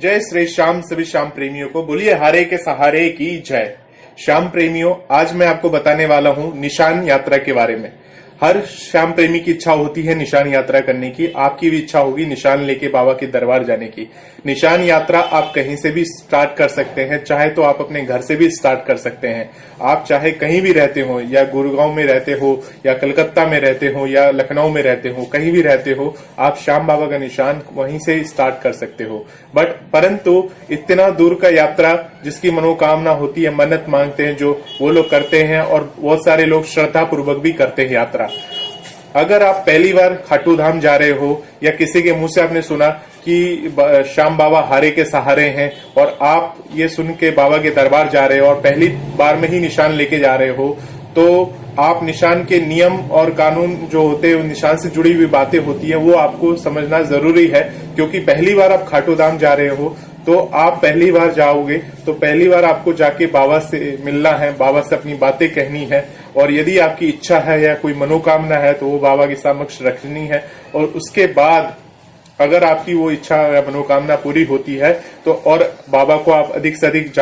जय श्री श्याम। सभी श्याम प्रेमियों को बोलिए हारे के सहारे की जय। श्याम प्रेमियों, आज मैं आपको बताने वाला हूं निशान यात्रा के बारे में। हर श्याम प्रेमी की इच्छा होती है निशान यात्रा करने की। आपकी भी इच्छा होगी निशान लेके बाबा के दरबार जाने की। निशान यात्रा आप कहीं से भी स्टार्ट कर सकते हैं, चाहे तो आप अपने घर से भी स्टार्ट कर सकते हैं। आप चाहे कहीं भी रहते हो, या गुड़गांव में रहते हो, या कलकत्ता में रहते हो, या लखनऊ में रहते हो, कहीं भी रहते हो, आप श्याम बाबा का निशान वहीं से स्टार्ट कर सकते हो। परंतु इतना दूर का यात्रा जिसकी मनोकामना होती है, मन्नत मांगते हैं जो, वो लोग करते हैं, और बहुत सारे लोग श्रद्धा पूर्वक भी करते हैं यात्रा। अगर आप पहली बार खाटू धाम जा रहे हो, या किसी के मुंह से आपने सुना कि श्याम बाबा हारे के सहारे हैं, और आप ये सुन के बाबा के दरबार जा रहे हो और पहली बार में ही निशान लेके जा रहे हो, तो आप निशान के नियम और कानून जो होते हैं, निशान से जुड़ी हुई बातें होती है, वो आपको समझना जरूरी है। क्योंकि पहली बार आप खाटू धाम जा रहे हो, तो आप पहली बार जाओगे तो पहली बार आपको जाके बाबा से मिलना है, बाबा से अपनी बातें कहनी है, और यदि आपकी इच्छा है या कोई मनोकामना है तो वो बाबा के समक्ष रखनी है। और उसके बाद अगर आपकी वो इच्छा या मनोकामना पूरी होती है तो और बाबा को आप अधिक से अधिक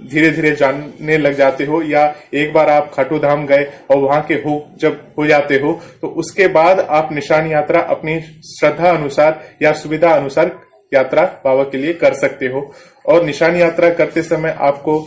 धीरे धीरे जानने लग जाते हो, या एक बार आप खाटू धाम गए और वहां के जब हो जाते हो, तो उसके बाद आप निशान यात्रा अपनी श्रद्धा अनुसार या सुविधा अनुसार यात्रा बाबा के लिए कर सकते हो। और निशान यात्रा करते समय आपको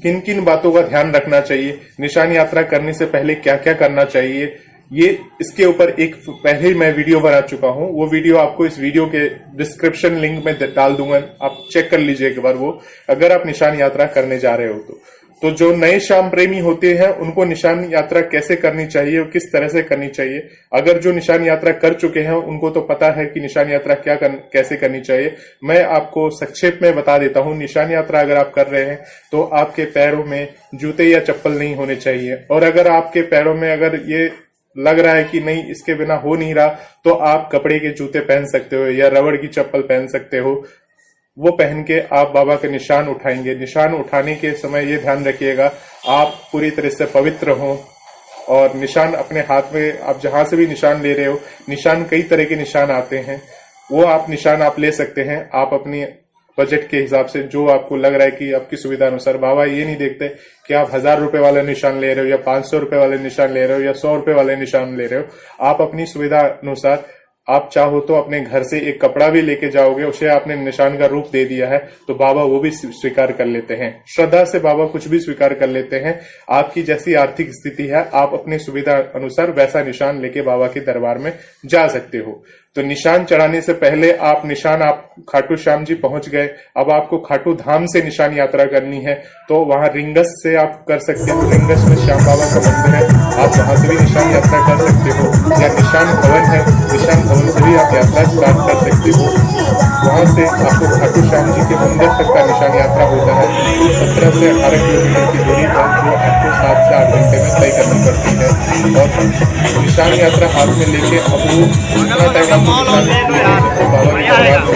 किन किन बातों का ध्यान रखना चाहिए, निशान यात्रा करने से पहले क्या क्या करना चाहिए, ये इसके ऊपर एक पहले मैं वीडियो बना चुका हूं। वो वीडियो आपको इस वीडियो के डिस्क्रिप्शन लिंक में डाल दूंगा, आप चेक कर लीजिए एक बार वो, अगर आप निशान यात्रा करने जा रहे हो तो जो नए श्याम प्रेमी होते हैं उनको निशान यात्रा कैसे करनी चाहिए और किस तरह से करनी चाहिए। अगर जो निशान यात्रा कर चुके हैं उनको तो पता है कि निशान यात्रा कैसे करनी चाहिए। मैं आपको संक्षेप में बता देता हूं। निशान यात्रा अगर आप कर रहे हैं तो आपके पैरों में जूते या चप्पल नहीं होने चाहिए, और अगर आपके पैरों में अगर ये लग रहा है कि नहीं इसके बिना हो नहीं रहा, तो आप कपड़े के जूते पहन सकते हो या रबड़ की चप्पल पहन सकते हो। वो पहन के आप बाबा के निशान उठाएंगे। निशान उठाने के समय ये ध्यान रखिएगा आप पूरी तरह से पवित्र हो, और निशान अपने हाथ में, आप जहां से भी निशान ले रहे हो, निशान कई तरह के निशान आते हैं, वो आप निशान आप ले सकते हैं। आप अपनी बजट के हिसाब से जो आपको लग रहा है कि आपकी सुविधा अनुसार। बाबा ये नहीं देखते कि आप 1000 रुपए वाला निशान ले रहे हो या 500 रुपए वाले निशान ले रहे हो या 100 रुपए वाले निशान ले रहे हो। आप अपनी सुविधा अनुसार, आप चाहो तो अपने घर से एक कपड़ा भी लेके जाओगे, उसे आपने निशान का रूप दे दिया है तो बाबा वो भी स्वीकार कर लेते हैं। श्रद्धा से बाबा कुछ भी स्वीकार कर लेते हैं। आपकी जैसी आर्थिक स्थिति है, आप अपनी सुविधा अनुसार वैसा निशान लेके बाबा के दरबार में जा सकते हो। तो निशान चढ़ाने से पहले आप खाटू श्याम जी पहुंच गए, अब आपको खाटू धाम से निशान यात्रा करनी है, तो वहां रिंगस से आप कर सकते हो। रिंगस में श्याम बाबा का मंदिर है, आप वहां से भी निशान यात्रा कर सकते हो, या निशान भवन है, निशान भवन से भी आप यात्रा स्टार्ट कर सकते हो। वहां से आपको खाटू श्याम जी के मंदिर तक का निशान यात्रा होता है, तो 17 से 18 किलोमीटर की दूरी पर, जो आपको 7 से 8 घंटे में तय करनी पड़ती है। और निशान यात्रा हाथ में लेके अब वो इतना टाइम बाबा के दरबार में जा रहे हो,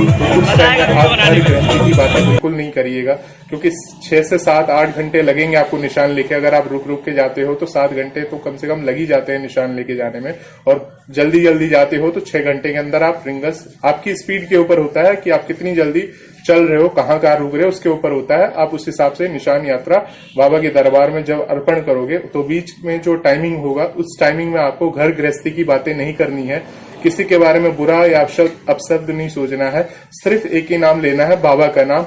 तो उस टाइम आप हर गृहस्थी की बातें बिल्कुल नहीं करिएगा, क्योंकि 6 से 7-8 घंटे लगेंगे आपको निशान लेके। अगर आप रुक रुक के जाते हो तो 7 घंटे तो कम से कम लग ही जाते हैं निशान लेके जाने में, और जल्दी जल्दी जाते हो तो 6 घंटे के अंदर आप रिंगस, आपकी स्पीड के ऊपर होता है कि आप कितनी जल्दी चल रहे हो, कहाँ रुक रहे हो, उसके ऊपर होता है। आप उस हिसाब से निशान यात्रा बाबा के दरबार में जब अर्पण करोगे, तो बीच में जो टाइमिंग होगा उस टाइमिंग में आपको घर गृहस्थी की बातें नहीं करनी है, किसी के बारे में बुरा या अपशब्द नहीं सोचना है। सिर्फ एक ही नाम लेना है, बाबा का नाम।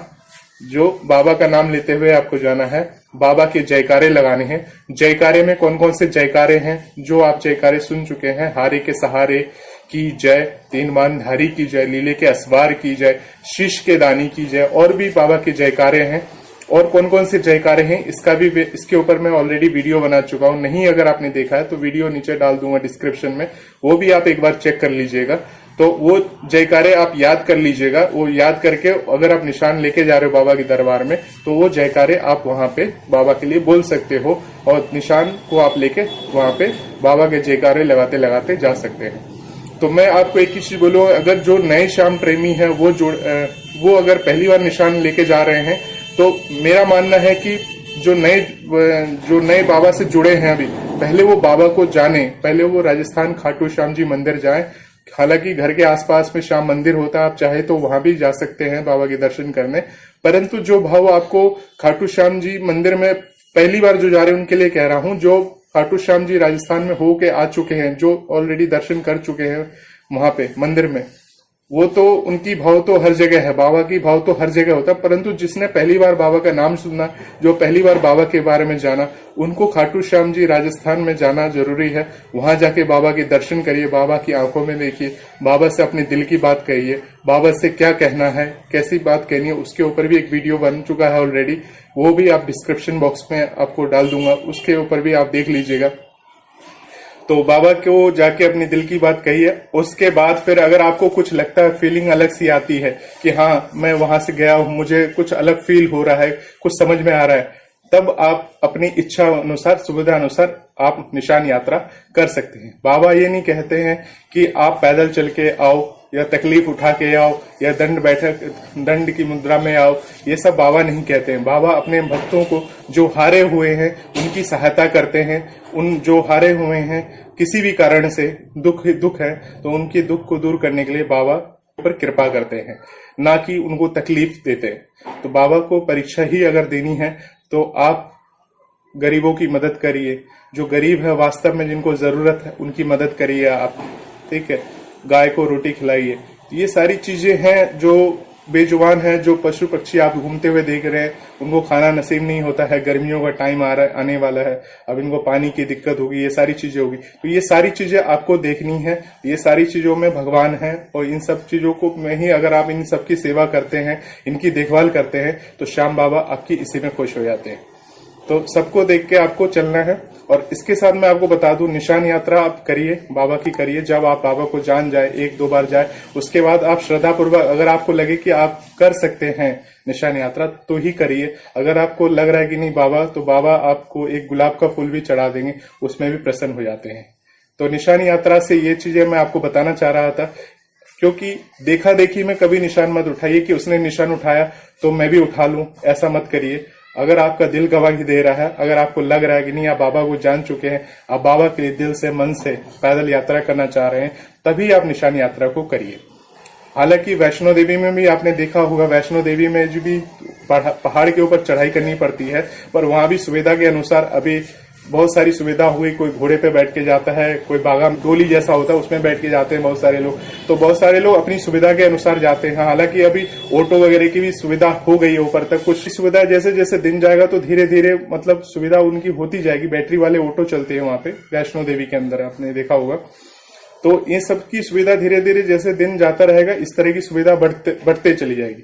जो बाबा का नाम लेते हुए आपको जाना है, बाबा के जयकारे लगाने हैं। जयकारे में कौन कौन से जयकारे हैं जो आप जयकारे सुन चुके हैं? हारे के सहारे की जय, 3 मानधारी की जय, लीले के असवार की जय, शीश के दानी की जय, और भी बाबा के जयकारे हैं। और कौन कौन से जयकारे हैं इसके ऊपर मैं ऑलरेडी वीडियो बना चुका हूं। नहीं अगर आपने देखा है तो वीडियो नीचे डाल दूंगा डिस्क्रिप्शन में, वो भी आप एक बार चेक कर लीजिएगा। तो वो जयकारे आप याद कर लीजिएगा। वो याद करके अगर आप निशान लेके जा रहे हो बाबा के दरबार में, तो वो जयकारे आप वहां पे बाबा के लिए बोल सकते हो, और निशान को आप लेके वहां पे बाबा के जयकारे लगाते लगाते जा सकते हैं। तो मैं आपको एक ही चीज बोलूँ, अगर जो नए श्याम प्रेमी है वो अगर पहली बार निशान लेके जा रहे हैं, तो मेरा मानना है कि जो नए बाबा से जुड़े हैं अभी, पहले वो बाबा को जाने, पहले वो राजस्थान खाटू श्याम जी मंदिर जाएं, हालांकि घर के आसपास में श्याम मंदिर होता है, आप चाहे तो वहां भी जा सकते हैं बाबा के दर्शन करने। परंतु जो भाव आपको खाटू श्याम जी मंदिर में पहली बार जो जा रहे हैं उनके लिए कह रहा हूं, जो खाटू श्याम जी राजस्थान में होके आ चुके हैं, जो ऑलरेडी दर्शन कर चुके हैं वहां पे मंदिर में, वो तो उनकी भाव तो हर जगह है, बाबा की भाव तो हर जगह होता है। परंतु जिसने पहली बार बाबा का नाम सुना, जो पहली बार बाबा के बारे में जाना, उनको खाटू श्याम जी राजस्थान में जाना जरूरी है। वहां जाके बाबा के दर्शन करिए, बाबा की आंखों में देखिए, बाबा से अपने दिल की बात कहिए, बाबा से क्या कहना है, कैसी बात कहनी है, उसके ऊपर भी एक वीडियो बन चुका है ऑलरेडी, वो भी आप डिस्क्रिप्शन बॉक्स में आपको डाल दूंगा, उसके ऊपर भी आप देख लीजिएगा। तो बाबा को जाके अपनी दिल की बात कहिए। उसके बाद फिर अगर आपको कुछ लगता है, फीलिंग अलग सी आती है कि हाँ मैं वहां से गया हूं, मुझे कुछ अलग फील हो रहा है, कुछ समझ में आ रहा है, तब आप अपनी इच्छा अनुसार, सुविधा अनुसार आप निशान यात्रा कर सकते हैं। बाबा ये नहीं कहते हैं कि आप पैदल चल के आओ या तकलीफ उठा के आओ या दंड की मुद्रा में आओ, ये सब बाबा नहीं कहते हैं। बाबा अपने भक्तों को, जो हारे हुए हैं, उनकी सहायता करते हैं। उन जो हारे हुए हैं किसी भी कारण से, दुख है तो उनके दुख को दूर करने के लिए बाबा पर कृपा करते हैं, ना कि उनको तकलीफ देते हैं। तो बाबा को परीक्षा ही अगर देनी है तो आप गरीबों की मदद करिए, जो गरीब है वास्तव में जिनको जरूरत है उनकी मदद करिए आप, ठीक है। गाय को रोटी खिलाइए। ये सारी चीजें हैं जो बेजुबान है, जो पशु पक्षी आप घूमते हुए देख रहे हैं, उनको खाना नसीब नहीं होता है, गर्मियों का टाइम आने वाला है, अब इनको पानी की दिक्कत होगी, ये सारी चीजें होगी। तो ये सारी चीजें आपको देखनी है, ये सारी चीजों में भगवान है, और इन सब चीजों को में ही अगर आप इन सबकी सेवा करते हैं, इनकी देखभाल करते हैं, तो श्याम बाबा आपकी इसी में खुश हो जाते हैं। तो सबको देख के आपको चलना है। और इसके साथ मैं आपको बता दूं, निशान यात्रा आप करिए, बाबा की करिए। जब आप बाबा को जान जाए, 1-2 बार जाए, उसके बाद आप श्रद्धा पूर्वक, अगर आपको लगे कि आप कर सकते हैं निशान यात्रा, तो ही करिए। अगर आपको लग रहा है कि नहीं बाबा, तो बाबा आपको एक गुलाब का फूल भी चढ़ा देंगे, उसमें भी प्रसन्न हो जाते हैं। तो निशान यात्रा से ये चीजें मैं आपको बताना चाह रहा था, क्योंकि देखा देखी में कभी निशान मत उठाइए कि उसने निशान उठाया तो मैं भी उठा लूं, ऐसा मत करिए। अगर आपका दिल गवाही दे रहा है, अगर आपको लग रहा है कि नहीं आप बाबा को जान चुके हैं, आप बाबा के लिए दिल से, मन से पैदल यात्रा करना चाह रहे हैं, तभी आप निशान यात्रा को करिए। हालांकि वैष्णो देवी में भी आपने देखा होगा, वैष्णो देवी में जो भी पहाड़ के ऊपर चढ़ाई करनी पड़ती है, पर वहां भी सुविधा के अनुसार अभी बहुत सारी सुविधा हुई। कोई घोड़े पे बैठ के जाता है, कोई बागान डोली जैसा होता है उसमें बैठ के जाते हैं बहुत सारे लोग। तो बहुत सारे लोग अपनी सुविधा के अनुसार जाते हैं। हालांकि अभी ऑटो वगैरह की भी सुविधा हो गई है ऊपर तक। कुछ सुविधा जैसे जैसे दिन जाएगा तो धीरे धीरे मतलब सुविधा उनकी होती जाएगी। बैटरी वाले ऑटो चलते हैं वहां पे वैष्णो देवी के अंदर, आपने देखा होगा। तो ये सब की सुविधा धीरे धीरे जैसे दिन जाता रहेगा, इस तरह की सुविधा बढ़ते चली जाएगी।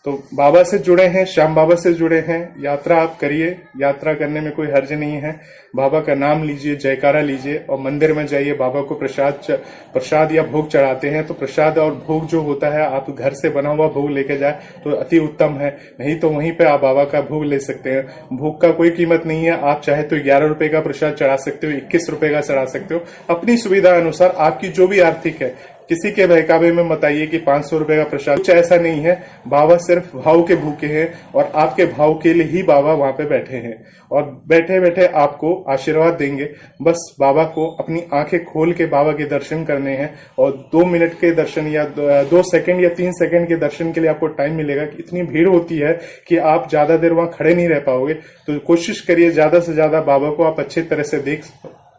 तो बाबा से जुड़े हैं, श्याम बाबा से जुड़े हैं, यात्रा आप करिए। यात्रा करने में कोई हर्ज नहीं है। बाबा का नाम लीजिए, जयकारा लीजिए और मंदिर में जाइए। बाबा को प्रसाद या भोग चढ़ाते हैं, तो प्रसाद और भोग जो होता है, आप घर से बना हुआ भोग लेके जाए तो अति उत्तम है। नहीं तो वहीं पे आप बाबा का भोग ले सकते हैं। भोग का कोई कीमत नहीं है। आप चाहे तो 11 रुपए का प्रसाद चढ़ा सकते हो, 21 रुपए का चढ़ा सकते हो, अपनी सुविधा अनुसार। आपकी जो भी आर्थिक है, किसी के बहकावे में मत आइए कि 500 रुपए का प्रसाद, कुछ ऐसा नहीं है। बाबा सिर्फ भाव के भूखे हैं और आपके भाव के लिए ही बाबा वहां पे बैठे हैं और बैठे बैठे आपको आशीर्वाद देंगे। बस बाबा को अपनी आंखें खोल के बाबा के दर्शन करने हैं और 2 मिनट के दर्शन या 2 सेकंड या 3 सेकंड के दर्शन के लिए आपको टाइम मिलेगा। कि इतनी भीड़ होती है कि आप ज्यादा देर वहां खड़े नहीं रह पाओगे। तो कोशिश करिए ज्यादा से ज्यादा बाबा को आप अच्छे तरह से देख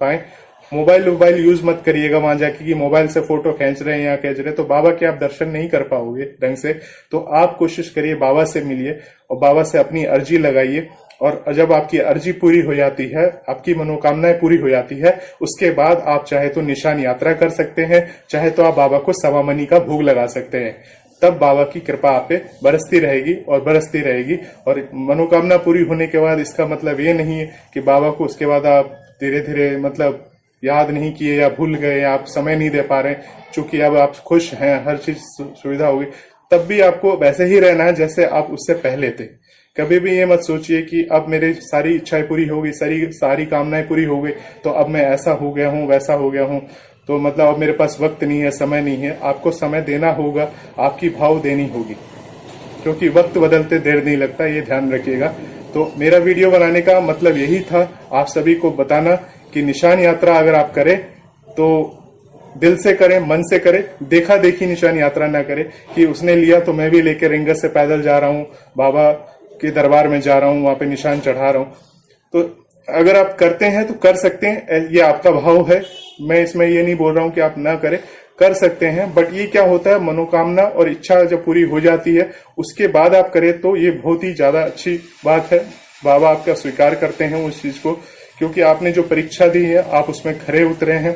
पाए। मोबाइल यूज मत करिएगा वहां जाके कि मोबाइल से फोटो खींच रहे हैं या खींच रहे हैं, तो बाबा के आप दर्शन नहीं कर पाओगे ढंग से। तो आप कोशिश करिए बाबा से मिलिए और बाबा से अपनी अर्जी लगाइए। और जब आपकी अर्जी पूरी हो जाती है, आपकी मनोकामनाएं पूरी हो जाती है, उसके बाद आप चाहे तो निशान यात्रा कर सकते हैं, चाहे तो आप बाबा को सवा मनी का भोग लगा सकते हैं। तब बाबा की कृपा आप पे बरसती रहेगी और बरसती रहेगी। और मनोकामना पूरी होने के बाद इसका मतलब ये नहीं है कि बाबा को उसके बाद आप धीरे धीरे मतलब याद नहीं किए या भूल गए या आप समय नहीं दे पा रहे। चूंकि अब आप खुश हैं, हर चीज सुविधा होगी, तब भी आपको वैसे ही रहना है जैसे आप उससे पहले थे। कभी भी ये मत सोचिए कि अब मेरी सारी इच्छाएं पूरी हो गई, सारी कामनाएं पूरी हो गई, तो अब मैं ऐसा हो गया हूँ, वैसा हो गया हूँ, तो मतलब अब मेरे पास वक्त नहीं है, समय नहीं है। आपको समय देना होगा, आपकी भाव देनी होगी, क्योंकि वक्त बदलते देर नहीं लगता, ये ध्यान रखिएगा। तो मेरा वीडियो बनाने का मतलब यही था, आप सभी को बताना कि निशान यात्रा अगर आप करें तो दिल से करें, मन से करें, देखा देखी निशान यात्रा ना करें कि उसने लिया तो मैं भी लेके रिंगत से पैदल जा रहा हूं, बाबा के दरबार में जा रहा हूं, वहां पे निशान चढ़ा रहा हूं। तो अगर आप करते हैं तो कर सकते हैं, ये आपका भाव है, मैं इसमें ये नहीं बोल रहा हूं कि आप ना करें, कर सकते हैं। बट ये क्या होता है, मनोकामना और इच्छा जब पूरी हो जाती है उसके बाद आप करें तो ये बहुत ही ज्यादा अच्छी बात है। बाबा आपका स्वीकार करते हैं उस चीज को, क्योंकि आपने जो परीक्षा दी है आप उसमें खरे उतरे हैं,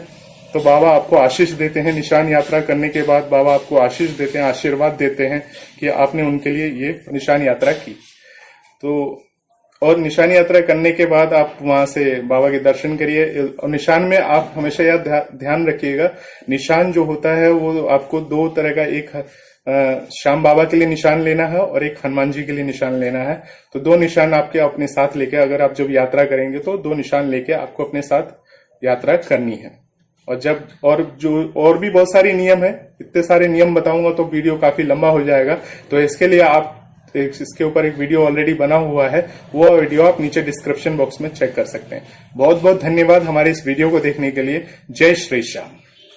तो बाबा आपको आशीष देते हैं। निशान यात्रा करने के बाद बाबा आपको आशीष देते हैं, आशीर्वाद देते हैं कि आपने उनके लिए ये निशान यात्रा की। तो और निशान यात्रा करने के बाद आप वहां से बाबा के दर्शन करिए। और निशान में आप हमेशा यह ध्यान रखिएगा, निशान जो होता है वो आपको दो तरह का, एक श्याम बाबा के लिए निशान लेना है और एक हनुमान जी के लिए निशान लेना है। तो दो निशान आपके अपने साथ लेके, अगर आप जब यात्रा करेंगे तो दो निशान लेके आपको अपने साथ यात्रा करनी है। और भी बहुत सारे नियम है, इतने सारे नियम बताऊंगा तो वीडियो काफी लंबा हो जाएगा। तो इसके लिए आप इसके ऊपर एक वीडियो ऑलरेडी बना हुआ है, वो वीडियो आप नीचे डिस्क्रिप्शन बॉक्स में चेक कर सकते हैं। बहुत बहुत धन्यवाद हमारे इस वीडियो को देखने के लिए। जय श्री श्याम।